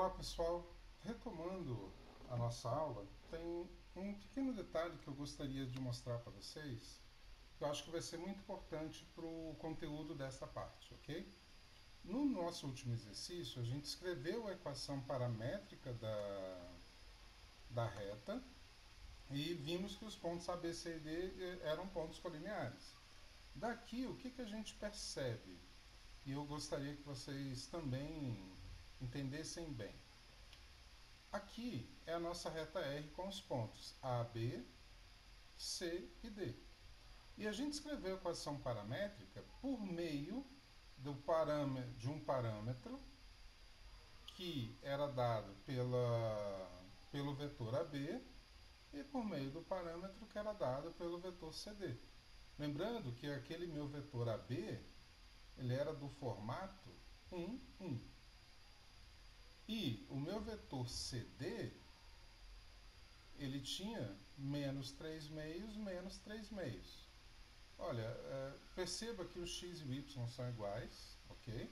Olá pessoal, retomando a nossa aula, tem um pequeno detalhe que eu gostaria de mostrar para vocês, que eu acho que vai ser muito importante para o conteúdo dessa parte, ok? No nosso último exercício, a gente escreveu a equação paramétrica da reta e vimos que os pontos A, B, C e D eram pontos colineares. Daqui, o que a gente percebe? E eu gostaria que vocês também entendessem bem. Aqui é a nossa reta R com os pontos A, B, C e D. E a gente escreveu a equação paramétrica por meio de um parâmetro que era dado pelo vetor AB e por meio do parâmetro que era dado pelo vetor CD. Lembrando que aquele meu vetor AB ele era do formato 1, 1. E o meu vetor CD ele tinha menos 3 meios, menos 3 meios. Olha, perceba que o x e o y são iguais, ok?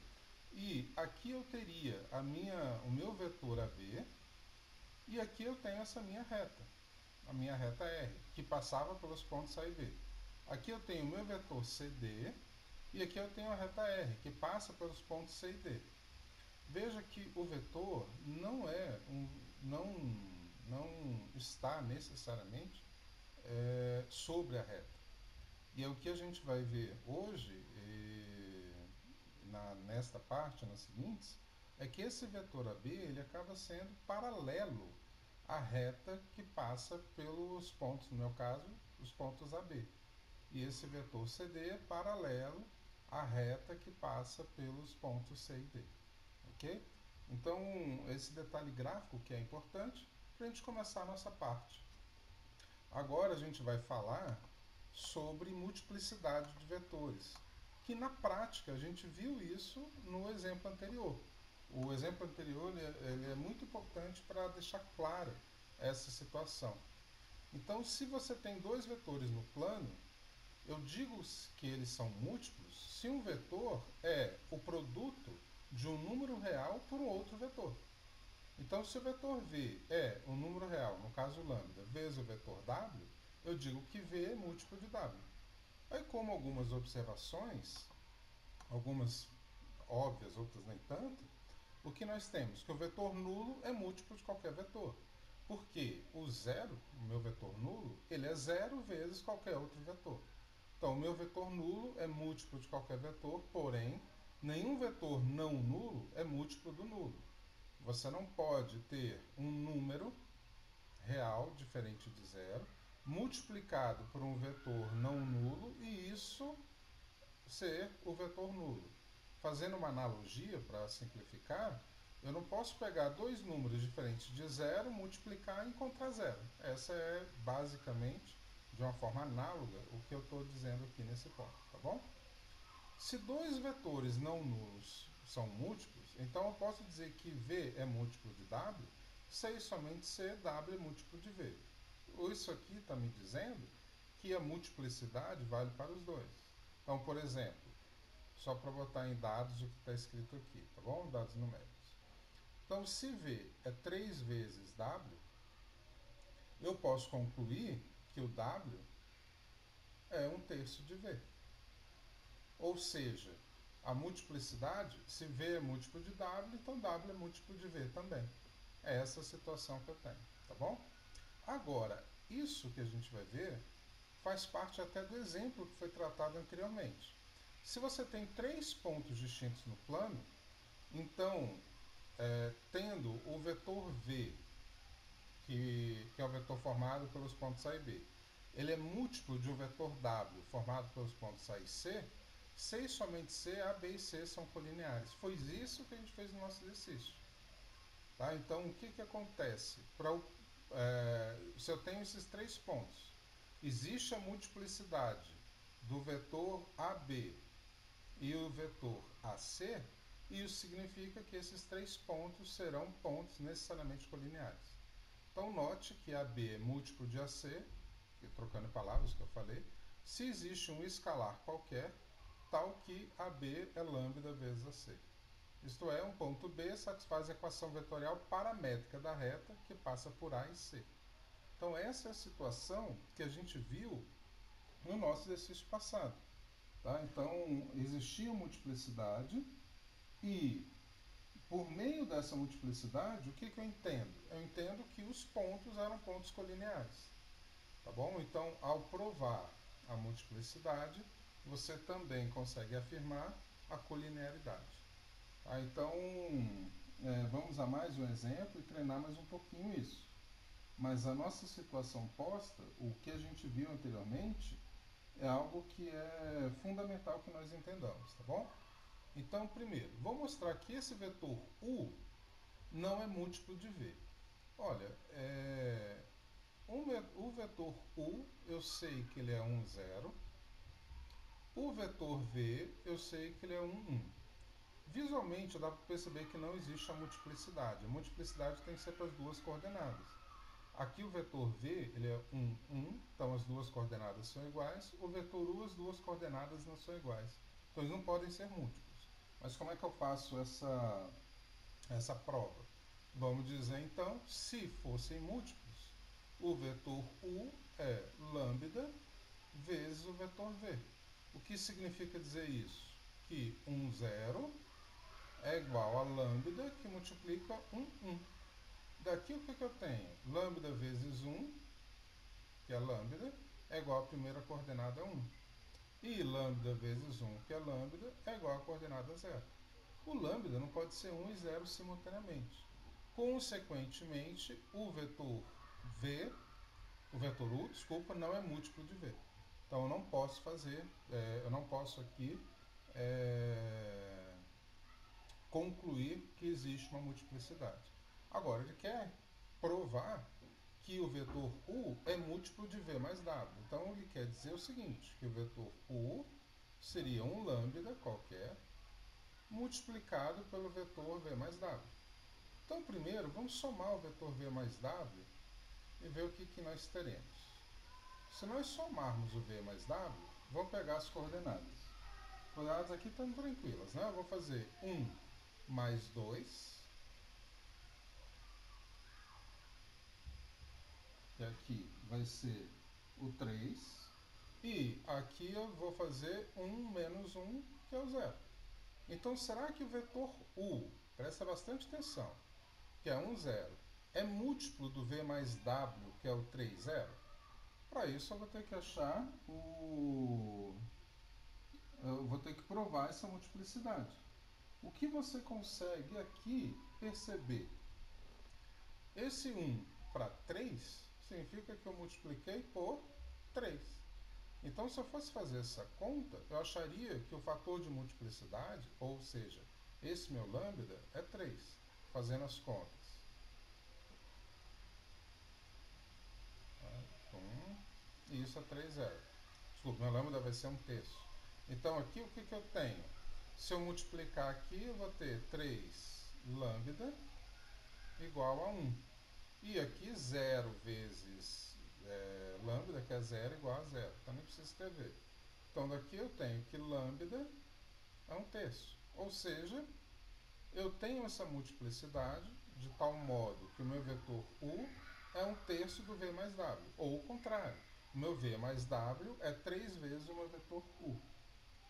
E aqui eu teria o meu vetor AB, e aqui eu tenho essa minha reta, a minha reta R, que passava pelos pontos A e B. Aqui eu tenho o meu vetor CD, e aqui eu tenho a reta R, que passa pelos pontos C e D. Veja que o vetor não está necessariamente sobre a reta. E é o que a gente vai ver hoje, nesta parte, nas seguintes, é que esse vetor AB ele acaba sendo paralelo à reta que passa pelos pontos, no meu caso, os pontos AB. E esse vetor CD é paralelo à reta que passa pelos pontos C e D. Ok? Então, esse detalhe gráfico que é importante para a gente começar a nossa parte. Agora a gente vai falar sobre multiplicidade de vetores, que na prática a gente viu isso no exemplo anterior. O exemplo anterior ele é muito importante para deixar clara essa situação. Então, se você tem dois vetores no plano, eu digo que eles são múltiplos se um vetor é o produto de um número real por um outro vetor. Então, se o vetor V é o número real, no caso lambda, vezes o vetor W, eu digo que V é múltiplo de W. Aí, como algumas observações, algumas óbvias, outras nem tanto, o que nós temos? Que o vetor nulo é múltiplo de qualquer vetor. Porque o zero, o meu vetor nulo, ele é zero vezes qualquer outro vetor. Então, o meu vetor nulo é múltiplo de qualquer vetor, porém, nenhum vetor não nulo é múltiplo do nulo. Você não pode ter um número real diferente de zero multiplicado por um vetor não nulo e isso ser o vetor nulo. Fazendo uma analogia para simplificar, eu não posso pegar dois números diferentes de zero, multiplicar e encontrar zero. Essa é basicamente, de uma forma análoga, o que eu estou dizendo aqui nesse ponto, tá bom? Se dois vetores não nulos são múltiplos, então eu posso dizer que V é múltiplo de W, se e somente se W é múltiplo de V. Isso aqui está me dizendo que a multiplicidade vale para os dois. Então, por exemplo, só para botar em dados o que está escrito aqui, tá bom? Dados numéricos. Então, se V é 3 vezes W, eu posso concluir que o W é um terço de V. Ou seja, a multiplicidade, se V é múltiplo de W, então W é múltiplo de V também. É essa a situação que eu tenho, tá bom? Agora, isso que a gente vai ver faz parte até do exemplo que foi tratado anteriormente. Se você tem três pontos distintos no plano, então, tendo o vetor V, que é o vetor formado pelos pontos A e B, ele é múltiplo de um vetor W formado pelos pontos A e C, C e somente C, A, B e C são colineares. Foi isso que a gente fez no nosso exercício. Tá? Então, o que acontece? Se eu tenho esses três pontos, existe a multiplicidade do vetor AB e o vetor AC, e isso significa que esses três pontos serão pontos necessariamente colineares. Então, note que AB é múltiplo de AC, trocando palavras que eu falei, se existe um escalar qualquer, tal que AB é lambda vezes AC. Isto é, um ponto B satisfaz a equação vetorial paramétrica da reta que passa por A e C. Então essa é a situação que a gente viu no nosso exercício passado. Tá? Então existia multiplicidade e por meio dessa multiplicidade, o que eu entendo? Eu entendo que os pontos eram pontos colineares. Tá bom? Então, ao provar a multiplicidade, você também consegue afirmar a colinearidade. Tá? Então, vamos a mais um exemplo e treinar mais um pouquinho isso. Mas a nossa situação posta, o que a gente viu anteriormente, é algo que é fundamental que nós entendamos, tá bom? Então, primeiro, vou mostrar que esse vetor U não é múltiplo de V. Olha, o vetor U, eu sei que ele é 1, 0. O vetor V, eu sei que ele é 1, 1. Visualmente, dá para perceber que não existe a multiplicidade. A multiplicidade tem que ser para as duas coordenadas. Aqui o vetor V, ele é 1, 1, então as duas coordenadas são iguais. O vetor U, as duas coordenadas não são iguais. Então eles não podem ser múltiplos. Mas como é que eu faço essa prova? Vamos dizer então, se fossem múltiplos, o vetor U é lambda vezes o vetor V. O que significa dizer isso? Que 1, 0 é igual a lambda que multiplica 1, 1. Daqui o que eu tenho? Lambda vezes 1, que é lambda, é igual à primeira coordenada 1. E lambda vezes 1, que é lambda, é igual à coordenada 0. O lambda não pode ser 1 e 0 simultaneamente. Consequentemente, o vetor V, o vetor U, desculpa, não é múltiplo de V. Então eu não posso fazer, eu não posso aqui concluir que existe uma multiplicidade. Agora ele quer provar que o vetor U é múltiplo de V mais W. Então ele quer dizer o seguinte, que o vetor U seria um lambda qualquer multiplicado pelo vetor V mais W. Então primeiro vamos somar o vetor V mais W e ver o que nós teremos. Se nós somarmos o V mais W, vamos pegar as coordenadas. As coordenadas aqui estão tranquilas, né? Eu vou fazer 1 mais 2, que aqui vai ser o 3, e aqui eu vou fazer 1 menos 1, que é o 0. Então será que o vetor U, presta bastante atenção, que é 1, 0, é múltiplo do V mais W, que é o 3, 0? Para isso eu vou ter que achar eu vou ter que provar essa multiplicidade. O que você consegue aqui perceber? Esse 1 para 3 significa que eu multipliquei por 3. Então, se eu fosse fazer essa conta, eu acharia que o fator de multiplicidade, ou seja, esse meu lambda, é 3, fazendo as contas. 1, e isso é 3, 0. Desculpa, meu lambda vai ser 1/3. Então, aqui o que eu tenho? Se eu multiplicar aqui, eu vou ter 3 lambda igual a 1. E aqui 0 vezes lambda, que é 0, igual a 0. Então nem preciso escrever. Então daqui eu tenho que lambda é 1/3. Ou seja, eu tenho essa multiplicidade de tal modo que o meu vetor U é 1/3 do V mais W. Ou o contrário, o meu V mais W é 3 vezes o meu vetor U.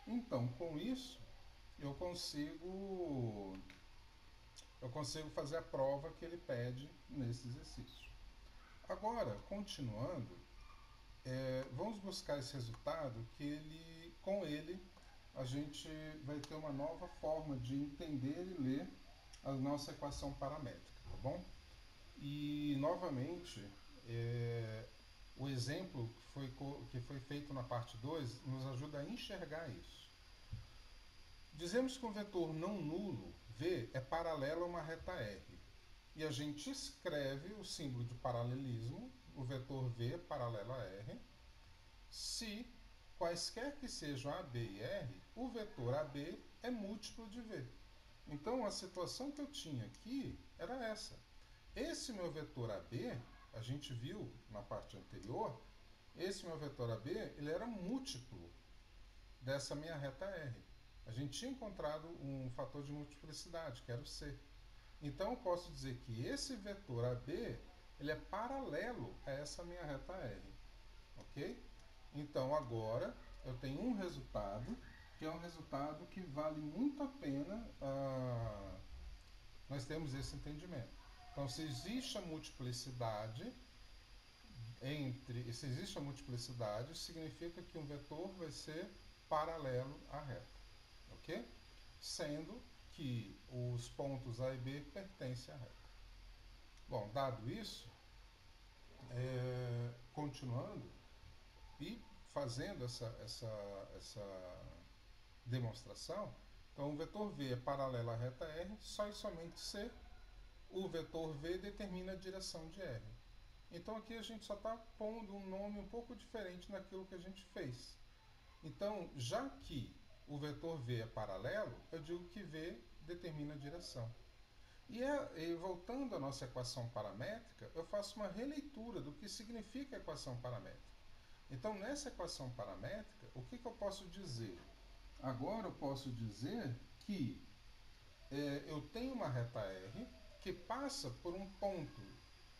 Então, com isso, eu consigo fazer a prova que ele pede nesse exercício. Agora, continuando, vamos buscar esse resultado que com ele a gente vai ter uma nova forma de entender e ler a nossa equação paramétrica, tá bom? E, novamente, o exemplo que foi feito na parte 2 nos ajuda a enxergar isso. Dizemos que um vetor não nulo, V, é paralelo a uma reta R. E a gente escreve o símbolo de paralelismo, o vetor V paralelo a R, se, quaisquer que sejam AB e R, o vetor AB é múltiplo de V. Então, a situação que eu tinha aqui era essa. Esse meu vetor AB, a gente viu na parte anterior, esse meu vetor AB, ele era múltiplo dessa minha reta R. A gente tinha encontrado um fator de multiplicidade, que era o C. Então eu posso dizer que esse vetor AB ele é paralelo a essa minha reta R. Ok? Então agora eu tenho um resultado, que é um resultado que vale muito a pena nós temos esse entendimento. Então, se existe a multiplicidade se existe a multiplicidade, significa que um vetor vai ser paralelo à reta, ok? Sendo que os pontos A e B pertencem à reta. Bom, dado isso, continuando e fazendo essa demonstração, então o vetor V é paralelo à reta R, só e somente se o vetor V determina a direção de R. Então aqui a gente só está pondo um nome um pouco diferente naquilo que a gente fez. Então, já que o vetor V é paralelo, eu digo que V determina a direção. E voltando à nossa equação paramétrica, eu faço uma releitura do que significa a equação paramétrica. Então, nessa equação paramétrica, o que eu posso dizer? Agora eu posso dizer que eu tenho uma reta R que passa por um ponto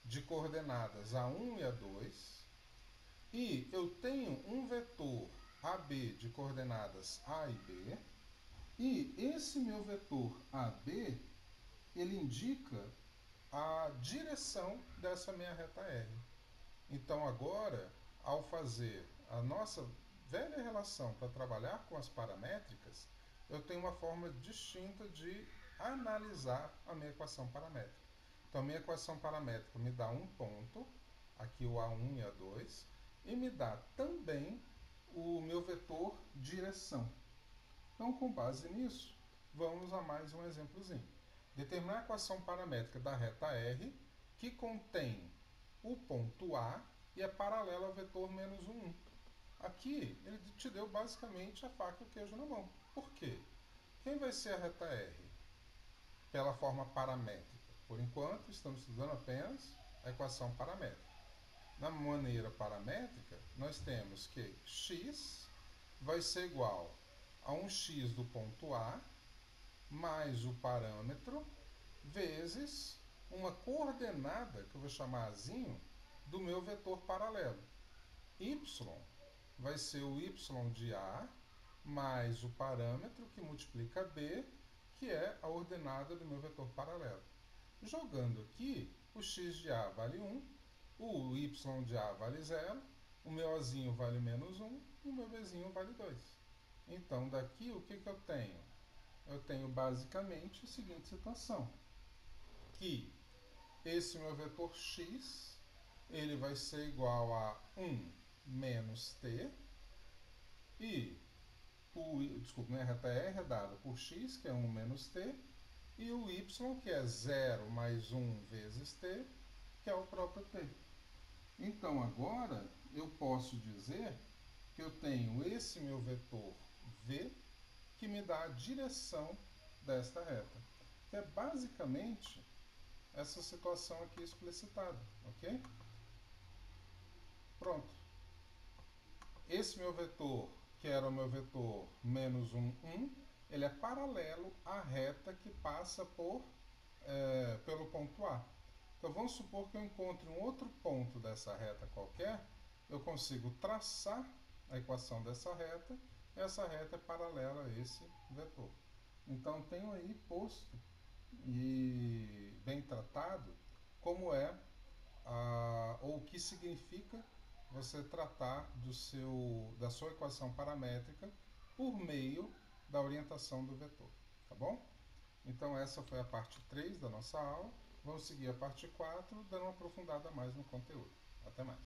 de coordenadas A1 e A2, e eu tenho um vetor AB de coordenadas A e B, e esse meu vetor AB, ele indica a direção dessa minha reta R. Então agora, ao fazer a nossa velha relação para trabalhar com as paramétricas, eu tenho uma forma distinta de analisar a minha equação paramétrica. Então, a minha equação paramétrica me dá um ponto, aqui o A1 e A2, e me dá também o meu vetor direção. Então, com base nisso, vamos a mais um exemplozinho. Determinar a equação paramétrica da reta R, que contém o ponto A e é paralela ao vetor menos 1, 1. Aqui, ele te deu basicamente a faca e o queijo na mão. Por quê? Quem vai ser a reta R? Pela forma paramétrica. Por enquanto, estamos estudando apenas a equação paramétrica. Na maneira paramétrica, nós temos que x vai ser igual a um x do ponto A mais o parâmetro vezes uma coordenada, que eu vou chamar Azinho, do meu vetor paralelo. Y vai ser o y de A mais o parâmetro que multiplica B, que é a ordenada do meu vetor paralelo. Jogando aqui, o x de A vale 1, o y de A vale 0, o meu Azinho vale menos 1 e o meu Bzinho vale 2. Então, daqui, o que eu tenho? Eu tenho basicamente a seguinte situação, que esse meu vetor x, ele vai ser igual a 1 menos t, e minha reta R é dada por x, que é 1 menos t, e o y, que é 0 mais 1 vezes t, que é o próprio t. Então, agora, eu posso dizer que eu tenho esse meu vetor v, que me dá a direção desta reta, que é basicamente essa situação aqui explicitada, ok? Pronto. Esse meu vetor, que era o meu vetor menos 1, 1, ele é paralelo à reta que passa pelo ponto A. Então vamos supor que eu encontre um outro ponto dessa reta qualquer, eu consigo traçar a equação dessa reta, e essa reta é paralela a esse vetor. Então tenho aí posto e bem tratado como é ou o que significa você tratar da sua equação paramétrica por meio da orientação do vetor, tá bom? Então essa foi a parte 3 da nossa aula. Vamos seguir a parte 4, dando uma aprofundada mais no conteúdo. Até mais!